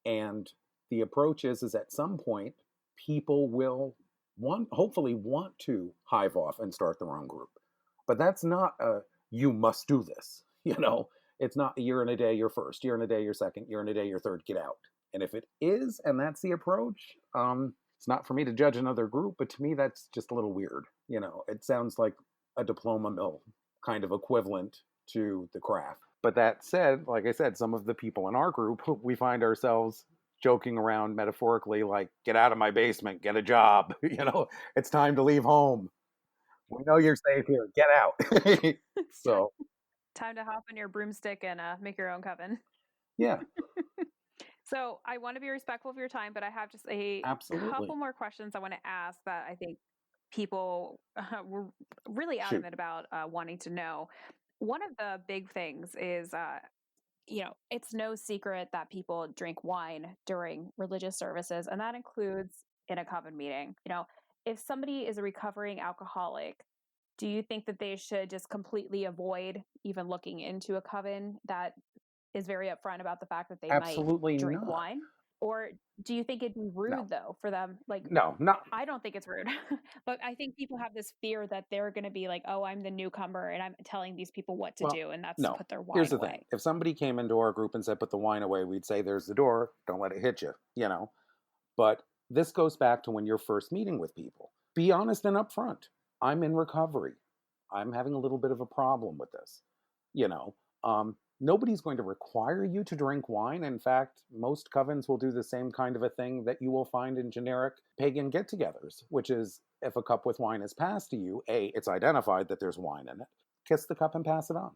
S2: And the approach is at some point, people will hopefully want to hive off and start their own group. But that's not you must do this. It's not a year and a day, you're first, year and a day, you're second, year and a day, you're third, get out. And if it is, and that's the approach, it's not for me to judge another group, but to me, that's just a little weird. It sounds like a diploma mill kind of equivalent to the craft. But that said, like I said, some of the people in our group, we find ourselves joking around metaphorically, like, get out of my basement, get a job. It's time to leave home. We know you're safe here. Get out. So
S1: time to hop on your broomstick and make your own coven.
S2: Yeah.
S1: So I want to be respectful of your time, but I have just a couple more questions I want to ask that I think people were really adamant about wanting to know. One of the big things is, it's no secret that people drink wine during religious services, and that includes in a coven meeting. If somebody is a recovering alcoholic, do you think that they should just completely avoid even looking into a coven that is very upfront about the fact that they
S2: Absolutely
S1: might drink
S2: not.
S1: wine? Or do you think it'd be rude though for them? Like,
S2: no, not.
S1: I don't think it's rude, but I think people have this fear that they're going to be like, oh, I'm the newcomer and I'm telling these people what to do. And that's to put their wine
S2: Here's the
S1: away.
S2: thing. If somebody came into our group and said, put the wine away, we'd say, there's the door. Don't let it hit you, But this goes back to when you're first meeting with people. Be honest and upfront. I'm in recovery. I'm having a little bit of a problem with this. Nobody's going to require you to drink wine. In fact, most covens will do the same kind of a thing that you will find in generic pagan get-togethers, which is if a cup with wine is passed to you, it's identified that there's wine in it. Kiss the cup and pass it on.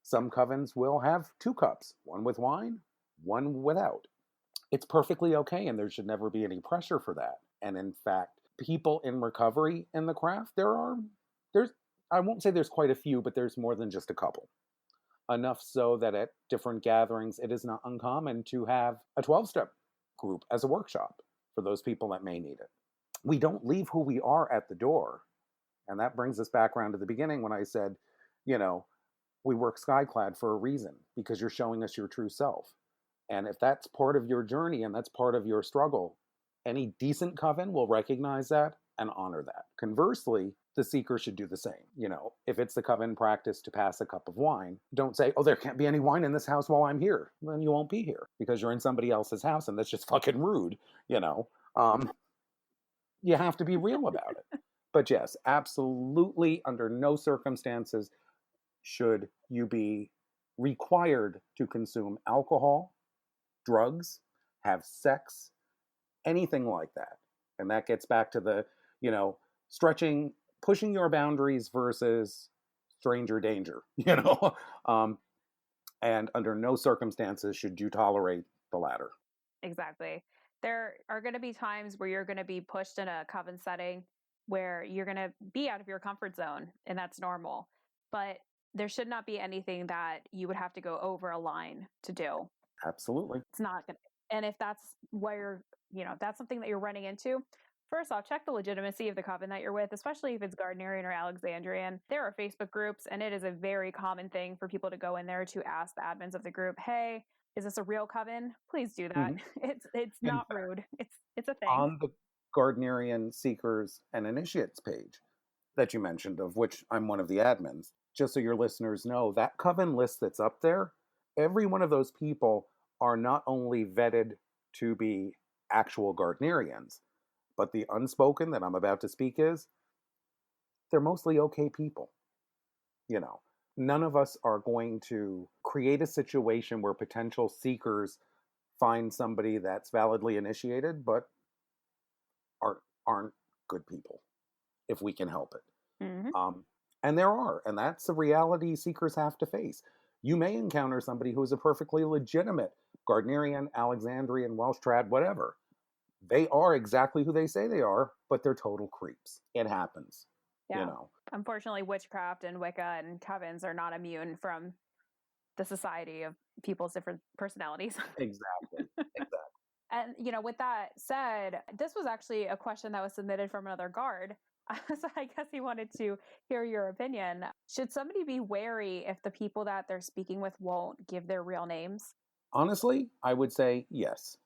S2: Some covens will have 2 cups, one with wine, one without. It's perfectly okay, and there should never be any pressure for that. And in fact, people in recovery in the craft, I won't say there's quite a few, but there's more than just a couple. Enough so that at different gatherings, it is not uncommon to have a 12-step group as a workshop for those people that may need it. We don't leave who we are at the door. And that brings us back around to the beginning when I said, we work skyclad for a reason, because you're showing us your true self. And if that's part of your journey and that's part of your struggle, any decent coven will recognize that and honor that. Conversely, the seeker should do the same. If it's the coven practice to pass a cup of wine, don't say, oh, there can't be any wine in this house while I'm here. Then you won't be here because you're in somebody else's house, and that's just fucking rude. You have to be real about it. But yes, absolutely, under no circumstances should you be required to consume alcohol, drugs, have sex, anything like that. And that gets back to the, stretching, pushing your boundaries versus stranger danger, and under no circumstances should you tolerate the latter.
S1: Exactly. There are going to be times where you're going to be pushed in a coven setting where you're going to be out of your comfort zone, and that's normal. But there should not be anything that you would have to go over a line to do.
S2: Absolutely.
S1: It's not going to. And if that's where, that's something that you're running into, first off, check the legitimacy of the coven that you're with, especially if it's Gardnerian or Alexandrian. There are Facebook groups, and it is a very common thing for people to go in there to ask the admins of the group, hey, is this a real coven? Please do that. Mm-hmm. It's not rude. It's a thing.
S2: On the Gardnerian Seekers and Initiates page that you mentioned, of which I'm one of the admins, just so your listeners know, that coven list that's up there, every one of those people are not only vetted to be actual Gardnerians, but the unspoken that I'm about to speak is, they're mostly okay people. None of us are going to create a situation where potential seekers find somebody that's validly initiated, but aren't good people, if we can help it.
S1: Mm-hmm.
S2: And there are, and that's the reality seekers have to face. You may encounter somebody who is a perfectly legitimate Gardnerian, Alexandrian, Welsh trad, whatever. They are exactly who they say they are, but they're total creeps. It happens.
S1: Yeah. Unfortunately, witchcraft and Wicca and covens are not immune from the society of people's different personalities.
S2: Exactly.
S1: And, with that said, this was actually a question that was submitted from another guard. So I guess he wanted to hear your opinion. Should somebody be wary if the people that they're speaking with won't give their real names?
S2: Honestly, I would say yes.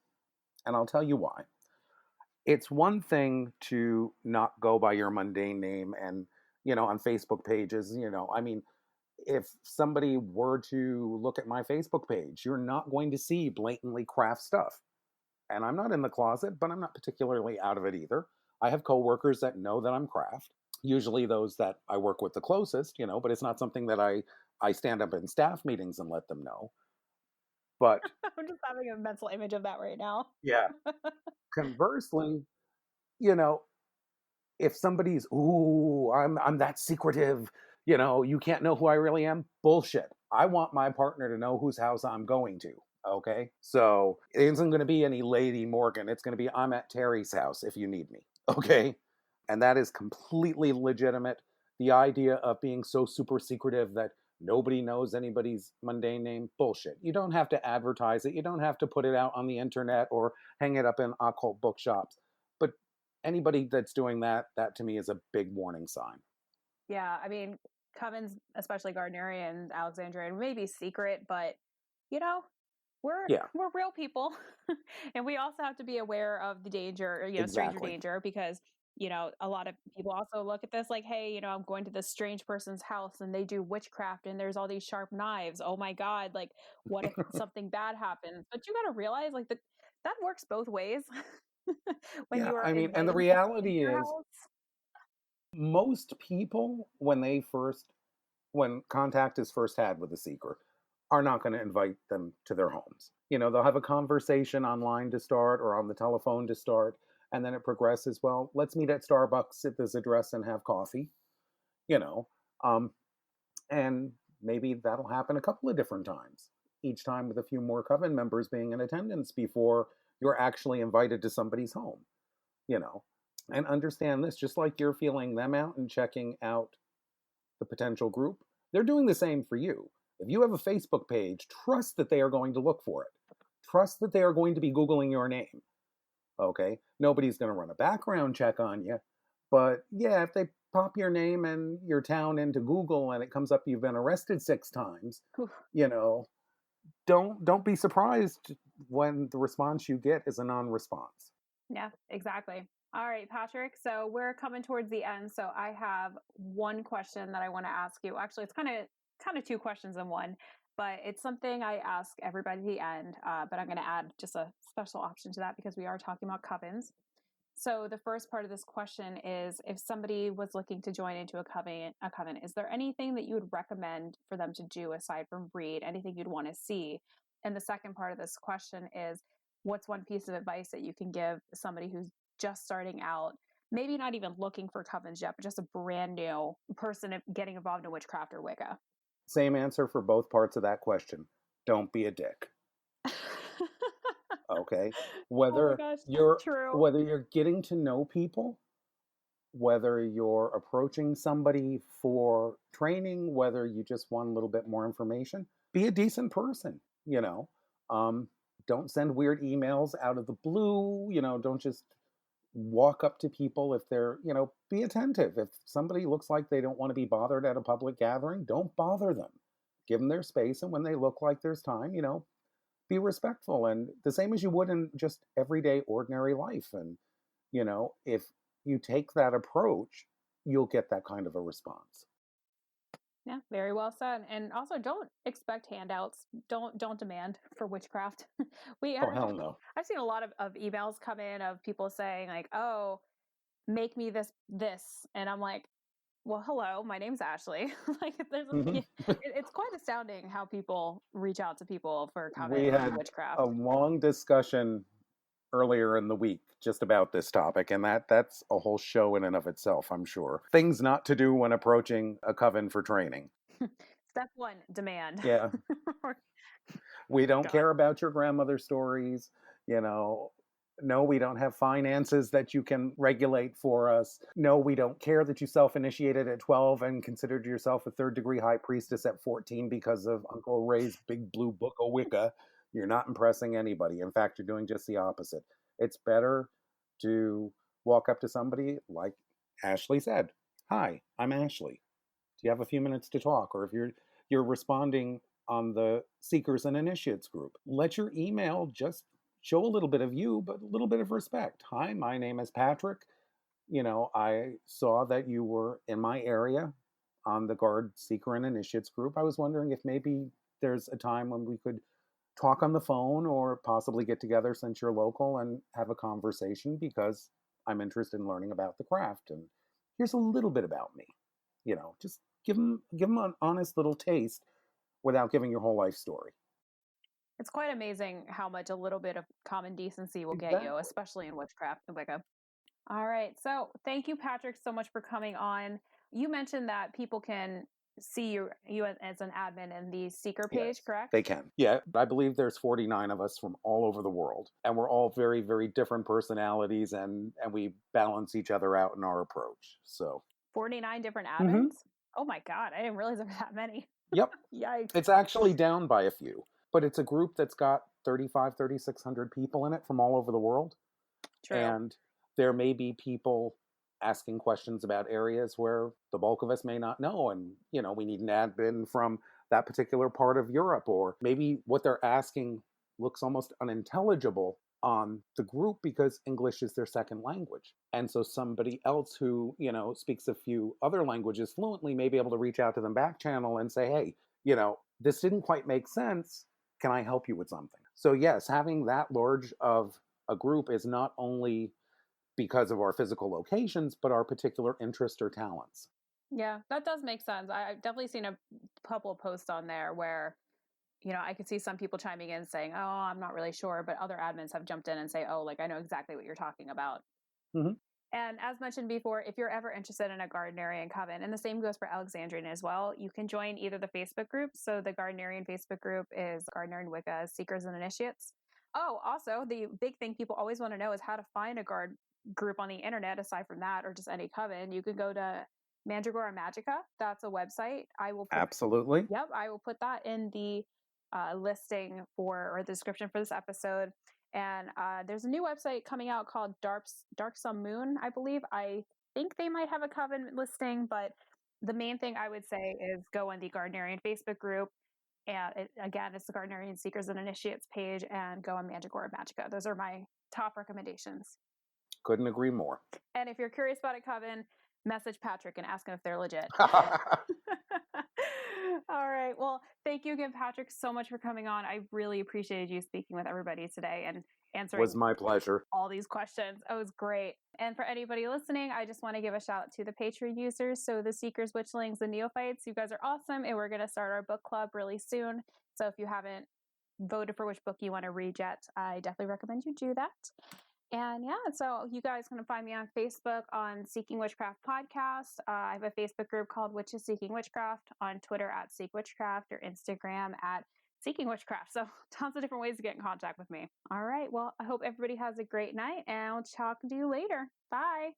S2: And I'll tell you why. It's one thing to not go by your mundane name and, on Facebook pages, if somebody were to look at my Facebook page, you're not going to see blatantly craft stuff. And I'm not in the closet, but I'm not particularly out of it either. I have coworkers that know that I'm craft, usually those that I work with the closest, but it's not something that I stand up in staff meetings and let them know. But
S1: I'm just having a mental image of that right now.
S2: Yeah. Conversely, if somebody's, I'm that secretive, you can't know who I really am. Bullshit. I want my partner to know whose house I'm going to. Okay. So it isn't going to be any Lady Morgan. It's going to be, I'm at Terry's house if you need me. Okay. And that is completely legitimate. The idea of being so super secretive that nobody knows anybody's mundane name, bullshit. You don't have to advertise it. You don't have to put it out on the internet or hang it up in occult bookshops. But anybody that's doing that to me is a big warning sign.
S1: Yeah, I mean, covens, especially Gardnerian, Alexandrian, may be secret, but we're real people, and we also have to be aware of the danger,
S2: Exactly.
S1: stranger danger, because a lot of people also look at this like, hey, I'm going to this strange person's house and they do witchcraft and there's all these sharp knives. Oh my God, like, what if something bad happens? But you got to realize, like, that works both ways. When you are,
S2: and the reality is, most people, when contact is first had with a seeker, are not going to invite them to their homes. They'll have a conversation online to start or on the telephone to start, and then it progresses. Well, let's meet at Starbucks at this address and have coffee. And maybe that'll happen a couple of different times, each time with a few more coven members being in attendance before you're actually invited to somebody's home. And understand this, just like you're feeling them out and checking out the potential group, they're doing the same for you. If you have a Facebook page, trust that they are going to look for it. Trust that they are going to be Googling your name. Okay? Nobody's going to run a background check on you. But yeah, if they pop your name and your town into Google and it comes up you've been arrested 6 times,
S1: Whew.
S2: you know, don't be surprised when the response you get is a non-response.
S1: Yeah, exactly. All right, Patrick. So we're coming towards the end. So I have one question that I want to ask you. Actually, it's kind of two questions in one, but it's something I ask everybody at the end. But I'm going to add just a special option to that because we are talking about covens. So the first part of this question is, if somebody was looking to join into a coven, is there anything that you would recommend for them to do aside from read? Anything you'd want to see? And the second part of this question is, what's one piece of advice that you can give somebody who's just starting out, maybe not even looking for covens yet, but just a brand new person getting involved in witchcraft or Wicca?
S2: Same answer for both parts of that question. Don't be a dick. Okay?
S1: Oh my
S2: Whether
S1: gosh,
S2: you're
S1: true.
S2: whether you're getting to know people, whether you're approaching somebody for training, whether you just want a little bit more information, be a decent person, you know. Um, don't send weird emails out of the blue, don't just walk up to people if they're, be attentive. If somebody looks like they don't want to be bothered at a public gathering, don't bother them. Give them their space, and when they look like there's time, be respectful, and the same as you would in just everyday ordinary life. And if you take that approach, you'll get that kind of a response.
S1: Yeah, very well said. And also, don't expect handouts. Don't demand for witchcraft. we
S2: Oh,
S1: I've,
S2: hell no.
S1: I've seen a lot of emails come in of people saying like, "Oh, make me this," and I'm like, "Well, hello, my name's Ashley." Like,
S2: Hmm.
S1: it's quite astounding how people reach out to people for
S2: We
S1: coven and
S2: had a
S1: witchcraft.
S2: long discussion earlier in the week just about this topic, and that's a whole show in and of itself, I'm sure. Things not to do when approaching a coven for training.
S1: Step one, demand.
S2: Yeah. We don't
S1: God.
S2: care about your grandmother's stories, you know. No, we don't have finances that you can regulate for us. No, we don't care that you self initiated at 12 and considered yourself a third degree high priestess at 14 because of Uncle Ray's big blue book of Wicca. You're not impressing anybody. In fact, you're doing just the opposite. It's better to walk up to somebody like Ashley said, "Hi, I'm Ashley. Do you have a few minutes to talk?" Or if you're responding on the Seekers and Initiates group, let your email just show a little bit of you, but a little bit of respect. "Hi, my name is Patrick. I saw that you were in my area on the Guard Seeker and Initiates group. I was wondering if maybe there's a time when we could talk on the phone or possibly get together since you're local and have a conversation, because I'm interested in learning about the craft. And here's a little bit about me." Just give them an honest little taste without giving your whole life story.
S1: It's quite amazing how much a little bit of common decency will get you,
S2: Exactly.
S1: especially in witchcraft and Wicca. All right. So thank you, Patrick, so much for coming on. You mentioned that people can see you as an admin in the Seeker page,
S2: Yes,
S1: correct?
S2: they can. Yeah, I believe there's 49 of us from all over the world, and we're all very, very different personalities, and we balance each other out in our approach. So,
S1: 49 different
S2: hmm
S1: admins? Oh my God. I didn't realize there were that many.
S2: yep,
S1: Yikes.
S2: it's actually down by a few, but it's a group that's got 3,600 people in it from all over the world.
S1: True.
S2: And there may be people asking questions about areas where the bulk of us may not know. And, we need an admin from that particular part of Europe, or maybe what they're asking looks almost unintelligible on the group because English is their second language. And so somebody else who, speaks a few other languages fluently may be able to reach out to them back channel and say, "Hey, this didn't quite make sense. Can I help you with something?" So yes, having that large of a group is not only because of our physical locations, but our particular interest or talents.
S1: Yeah, that does make sense. I've definitely seen a couple of posts on there where, I could see some people chiming in saying, "Oh, I'm not really sure," but other admins have jumped in and say, "Oh, like I know exactly what you're talking about."
S2: Mm-hmm.
S1: And as mentioned before, if you're ever interested in a Gardnerian coven, and the same goes for Alexandrian as well, you can join either the Facebook group. So the Gardnerian Facebook group is Gardnerian Wicca Seekers and Initiates. Oh, also, the big thing people always want to know is how to find a Guard group on the internet aside from that, or just any coven. You can go to Mandragora Magica. That's a website.
S2: Absolutely.
S1: Yep, I will put that in the listing or the description for this episode. And there's a new website coming out called Dark Some Moon, I believe. think they might have a Coven listing, but the main thing I would say is go on the Gardnerian Facebook group. And again, it's the Gardnerian Seekers and Initiates page, and go on Magicora Magica. Those are my top recommendations.
S2: Couldn't agree more.
S1: And if you're curious about a Coven, message Patrick and ask him if they're legit. All right. Well, thank you again, Patrick, so much for coming on. I really appreciated you speaking with everybody today and answering.
S2: It was my pleasure.
S1: All these questions. It was great. And for anybody listening, I just want to give a shout out to the Patreon users. So the Seekers, Witchlings, the Neophytes, you guys are awesome. And we're going to start our book club really soon. So if you haven't voted for which book you want to read yet, I definitely recommend you do that. And yeah, so you guys can find me on Facebook on Seeking Witchcraft Podcast. I have a Facebook group called Witches Seeking Witchcraft, on Twitter at Seek Witchcraft, or Instagram at Seeking Witchcraft. So tons of different ways to get in contact with me. All right. Well, I hope everybody has a great night, and I'll talk to you later. Bye.